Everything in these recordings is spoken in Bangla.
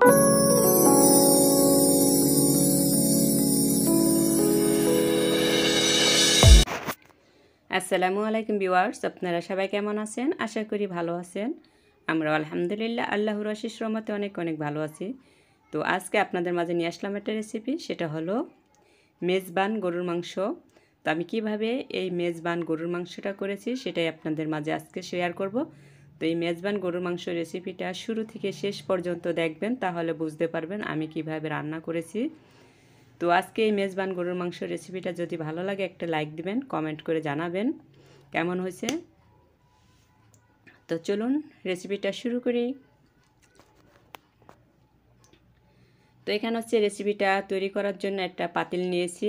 আসসালামু আলাইকুম ভিউয়ার্স, আপনারা সবাই কেমন আছেন? আশা করি ভালো আছেন। আমরা আলহামদুলিল্লাহ আল্লাহর অশেষ রহমতে অনেক ভালো আছি। তো আজকে আপনাদের মাঝে নিয়ে আসলাম একটা রেসিপি, সেটা হলো মেজবান গরুর মাংস। তো আমি কিভাবে এই মেজবান গরুর মাংসটা করেছি সেটাই আপনাদের মাঝে আজকে শেয়ার করব। তো এই মেজবান গরুর মাংস রেসিপিটা শুরু থেকে শেষ পর্যন্ত দেখবেন, তাহলে বুঝতে পারবেন আমি কিভাবে রান্না করেছি। তো আজকে এই মেজবান গরুর মাংস রেসিপিটা যদি ভালো লাগে একটা লাইক দিবেন, কমেন্ট করে জানাবেন কেমন হয়েছে। তো চলুন রেসিপিটা শুরু করি। তো এখানে হচ্ছে রেসিপিটা তৈরি করার জন্য একটা পাতিল নিয়েছি,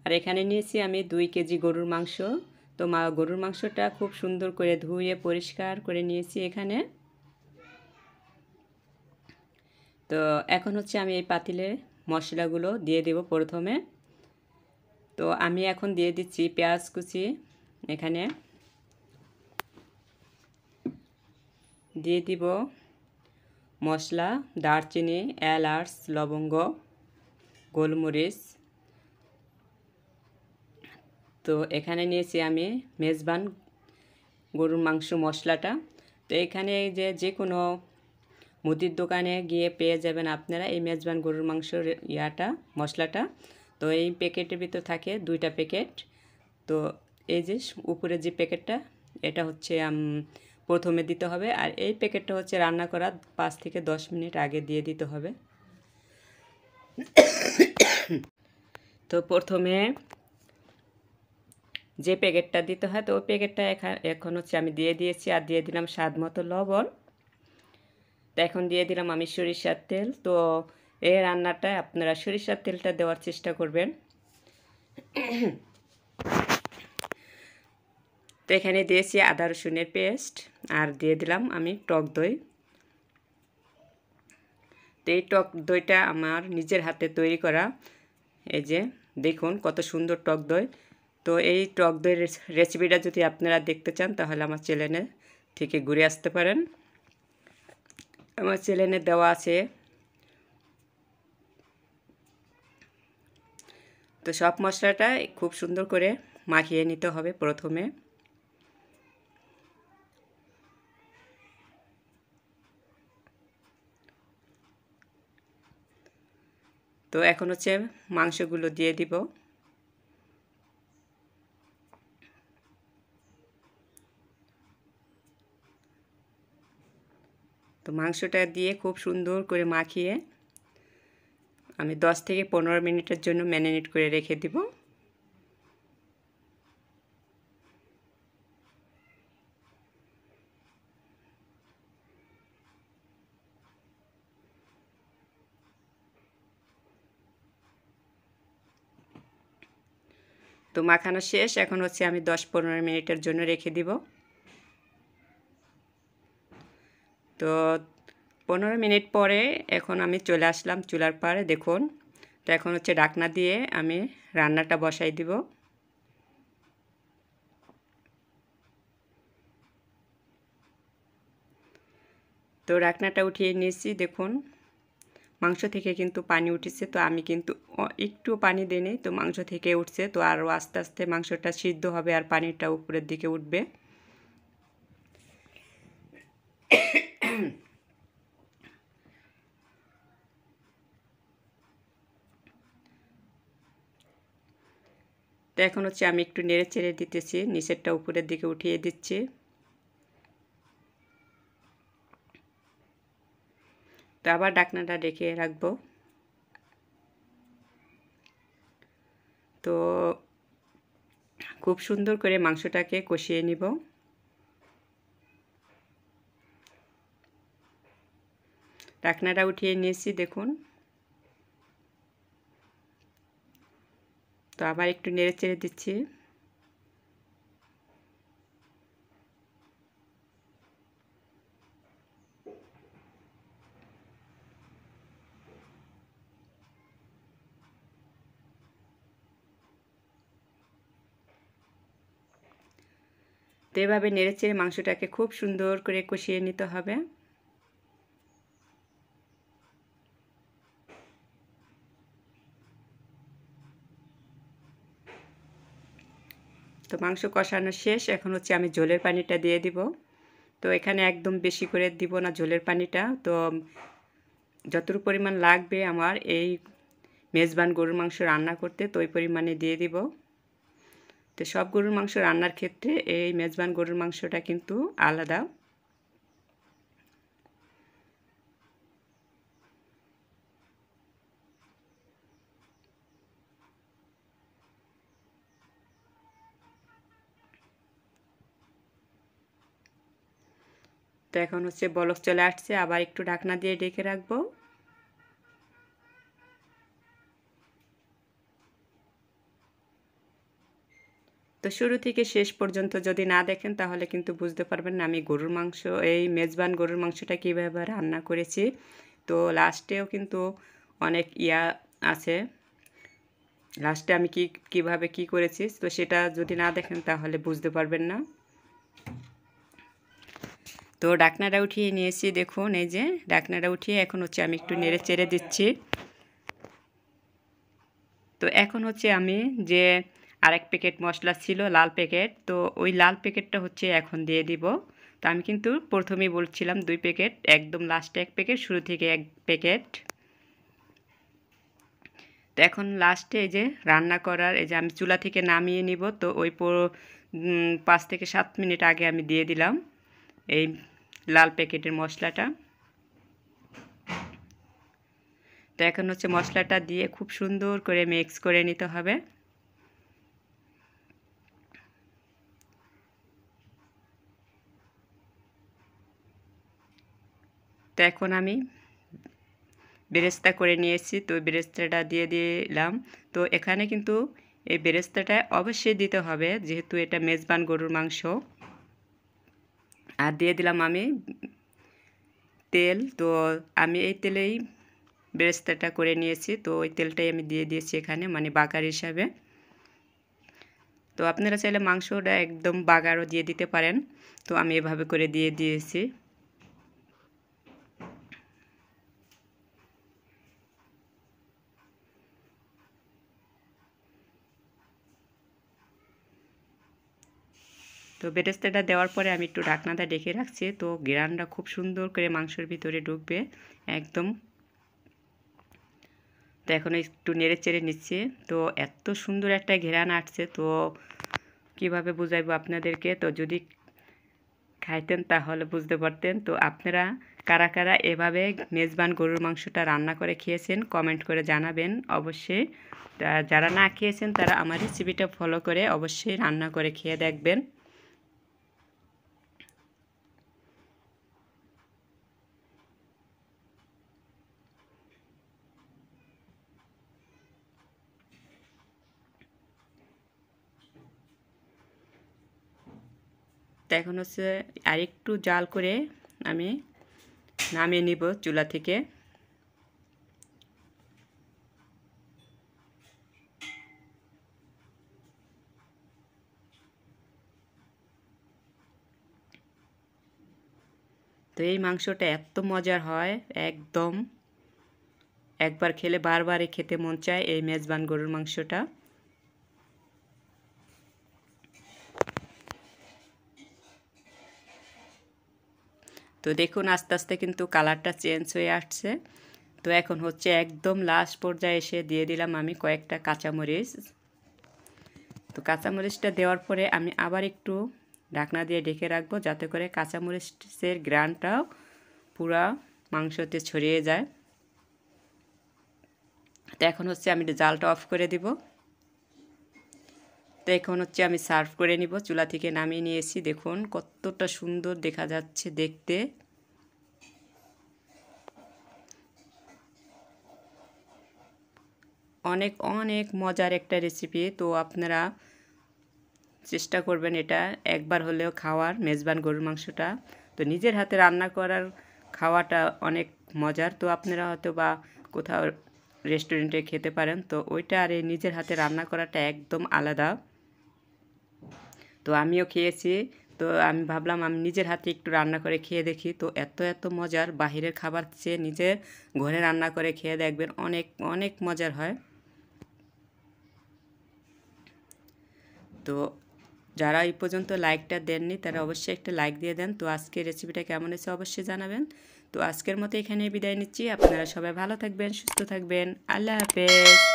আর এখানে নিয়েছি আমি 2 কেজি গরুর মাংস। তো গরুর মাংসটা খুব সুন্দর করে ধুয়ে পরিষ্কার করে নিয়েছি এখানে। তো এখন হচ্ছে আমি এই পাতিলে মশলাগুলো দিয়ে দেব প্রথমে। তো আমি এখন দিয়ে দিচ্ছি পেঁয়াজ কুচি, এখানে দিয়ে দিব মশলা দারচিনি, এলাচ, লবঙ্গ, গোলমরিচ। তো এখানে নিয়েছি আমি মেজবান গরুর মাংস মশলাটা। তো এখানে যে কোনো মুদির দোকানে গিয়ে পেয়ে যাবেন আপনারা এই মেজবান গরুর মাংসর মশলাটা। তো এই প্যাকেটের ভিতর থাকে 2টা প্যাকেট। তো এই যে উপরে যে প্যাকেটটা, এটা হচ্ছে প্রথমে দিতে হবে, আর এই প্যাকেটটা হচ্ছে রান্না করার 5 থেকে 10 মিনিট আগে দিয়ে দিতে হবে। তো প্রথমে যে প্যাকেটটা দিতে হয়, তো ওই প্যাকেটটা এখন হচ্ছে আমি দিয়ে দিয়েছি, আর দিয়ে দিলাম স্বাদ মতো লবণ। তো এখন দিয়ে দিলাম আমি সরিষার তেল। তো এই রান্নাটায় আপনারা সরিষার তেলটা দেওয়ার চেষ্টা করবেন। তো এখানে দিয়েছি আদা রসুনের পেস্ট, আর দিয়ে দিলাম আমি টক দই। তো এই টক দইটা আমার নিজের হাতে তৈরি করা। এই যে দেখুন কত সুন্দর টক দই। তো এই টক দইয়ের রেসিপিটা যদি আপনারা দেখতে চান, তাহলে আমার চ্যানেলে থেকে ঘুরে আসতে পারেন। আমার চ্যানেলে দেওয়া আছে। তো সব মশলাটা খুব সুন্দর করে মাখিয়ে নিতে হবে প্রথমে। তো এখন হচ্ছে মাংসগুলো দিয়ে দিব। তো মাংসটা দিয়ে খুব সুন্দর করে মাখিয়ে আমি 10 থেকে 15 মিনিটের জন্য ম্যারিনেট করে রেখে দিব। তো মাখানো শেষ, এখন হচ্ছে আমি 10-15 মিনিটের জন্য রেখে দিব। তো 15 মিনিট পরে এখন আমি চলে আসলাম চুলার পাড়ে, দেখুন। তো এখন হচ্ছে ঢাকনা দিয়ে আমি রান্নাটা বসাই দিব। তো ঢাকনাটা উঠিয়ে নিয়েছি, দেখুন মাংস থেকে কিন্তু পানি উঠেছে। তো আমি কিন্তু একটু পানি দিইনি, তো মাংস থেকে উঠছে। তো আরও আস্তে আস্তে মাংসটা সিদ্ধ হবে আর পানিটা উপরের দিকে উঠবে। তো এখন হচ্ছে আমি একটু নেড়ে চেড়ে দিতেছি, নিচেরটা উপরের দিকে উঠিয়ে দিচ্ছি। তো আবার ঢাকনাটা ঢেকে রাখবো। তো খুব সুন্দর করে মাংসটাকে কষিয়ে নিব। ঢাকনাটা উঠিয়ে নিয়েছি, দেখুন। তো আবার একটু নেড়ে চেড়ে দিচ্ছি। তো এভাবে নেড়ে চেড়ে মাংসটাকে খুব সুন্দর করে কষিয়ে নিতে হবে। তো মাংস কষানো শেষ, এখন হচ্ছে আমি ঝোলের পানিটা দিয়ে দিব। তো এখানে একদম বেশি করে দিব না ঝোলের পানিটা, তো যতটুকু পরিমাণ লাগবে আমার এই মেজবান গরুর মাংস রান্না করতে তো ওই পরিমাণে দিয়ে দিব। তো সব গরুর মাংস রান্নার ক্ষেত্রে এই মেজবান গরুর মাংসটা কিন্তু আলাদা। তো এখন হচ্ছে বলক চলে আসছে, আবার একটু ঢাকনা দিয়ে ঢেকে রাখবো। তো শুরু থেকে শেষ পর্যন্ত যদি না দেখেন তাহলে কিন্তু বুঝতে পারবেন না আমি গরুর মাংস, এই মেজবান গরুর মাংসটা কীভাবে রান্না করেছি। তো লাস্টেও কিন্তু অনেক আছে, লাস্টে আমি কিভাবে কি করেছি, তো সেটা যদি না দেখেন তাহলে বুঝতে পারবেন না। তো ঢাকনাটা উঠিয়ে নিয়েছি, দেখুন এই যে ঢাকনাটা উঠিয়ে এখন হচ্ছে আমি একটু নেড়ে চেড়ে দিচ্ছি। তো এখন হচ্ছে আমি যে আরেক প্যাকেট মশলা ছিল লাল প্যাকেট, তো ওই লাল প্যাকেটটা হচ্ছে এখন দিয়ে দিব। তো আমি কিন্তু প্রথমেই বলছিলাম 2 প্যাকেট, একদম লাস্টে 1 প্যাকেট, শুরু থেকে 1 প্যাকেট। তো এখন লাস্টে এই যে রান্না করার, এই যে আমি চুলা থেকে নামিয়ে নিব, তো ওই 5 থেকে 7 মিনিট আগে আমি দিয়ে দিলাম এই লাল প্যাকেটের মশলাটা। তো এখন হচ্ছে মশলাটা দিয়ে খুব সুন্দর করে মিক্স করে নিতে হবে। তো এখন আমি বেরেস্তা করে নিয়েছি, তো বেরেস্তাটা দিয়ে দিলাম। তো এখানে কিন্তু এই বেরেস্তাটা অবশ্যই দিতে হবে যেহেতু এটা মেজবান গরুর মাংস। আর দিয়ে দিলাম আমি তেল, তো আমি এই তেলেই বেরেস্তাটা করে নিয়েছি, তো ওই তেলটাই আমি দিয়ে দিয়েছি এখানে, মানে বাগার হিসাবে। তো আপনারা চাইলে মাংসটা একদম বাগারও দিয়ে দিতে পারেন, তো আমি এভাবে করে দিয়ে দিয়েছি। তো বেরেস্তাটা দেওয়ার পরে আমি একটু ঢাকনাটা ঢেকে রাখছি, তো ঘ্রাণটা খুব সুন্দর করে মাংসের ভিতরে ঢুকবে একদম। তো এখন একটু নেড়ে চেড়ে নিচ্ছি, তো এত সুন্দর একটা ঘ্রাণ আসছে, তো কিভাবে বুঝাইবো আপনাদেরকে, তো যদি খাইতেন তাহলে বুঝতে পারতেন। তো আপনারা কারা কারা এভাবে মেজবান গরুর মাংসটা রান্না করে খেয়েছেন কমেন্ট করে জানাবেন অবশ্যই। যারা না খেয়েছেন তারা আমার রেসিপিটা ফলো করে অবশ্যই রান্না করে খেয়ে দেখবেন। তো এখন হচ্ছে আরেকটু জাল করে আমি নামিয়ে নিব চুলা থেকে। তো এই মাংসটা এত মজার হয়, একদম একবার খেলে বারবারই খেতে মন চায় এই মেজবান গরুর মাংসটা। তো দেখুন আস্তে আস্তে কিন্তু কালারটা চেঞ্জ হয়ে আসছে। তো এখন হচ্ছে একদম লাস্ট পর্যায়ে এসে দিয়ে দিলাম আমি কয়েকটা কাঁচামরিচ। তো কাঁচামরিচটা দেওয়ার পরে আমি আবার একটু ঢাকনা দিয়ে ঢেকে রাখবো যাতে করে কাঁচামরিচের ঘ্রাণটাও পুরা মাংসতে ছড়িয়ে যায়। তো এখন হচ্ছে আমি জালটা অফ করে দিব। তো এখন হচ্ছে আমি সার্ভ করে নিব, চুলা থেকে নামিয়ে নিয়েছি, দেখুন কতটা সুন্দর দেখা যাচ্ছে দেখতে। অনেক অনেক মজার একটা রেসিপি, তো আপনারা চেষ্টা করবেন এটা একবার হলেও খাওয়ার মেজবান গরুর মাংসটা। তো নিজের হাতে রান্না করার খাওয়াটা অনেক মজার, তো আপনারা হয়তো বা কোথাও রেস্টুরেন্টে খেতে পারেন, তো ওইটা আর এই নিজের হাতে রান্না করাটা একদম আলাদা। তো আমিও খেয়েছি, তো আমি ভাবলাম আমি নিজের হাতে একটু রান্না করে খেয়ে দেখি, তো এত এত মজার, বাহিরের খাবার চেয়ে নিজের ঘরে রান্না করে খেয়ে দেখবেন অনেক অনেক মজার হয়। তো যারা এই পর্যন্ত লাইকটা দেননি তারা অবশ্যই একটা লাইক দিয়ে দেন। তো আজকের রেসিপিটা কেমন হয়েছে অবশ্যই জানাবেন। তো আজকের মতো এখানেই বিদায় নিচ্ছি। আপনারা সবাই ভালো থাকবেন, সুস্থ থাকবেন। আল্লাহ হাফেজ।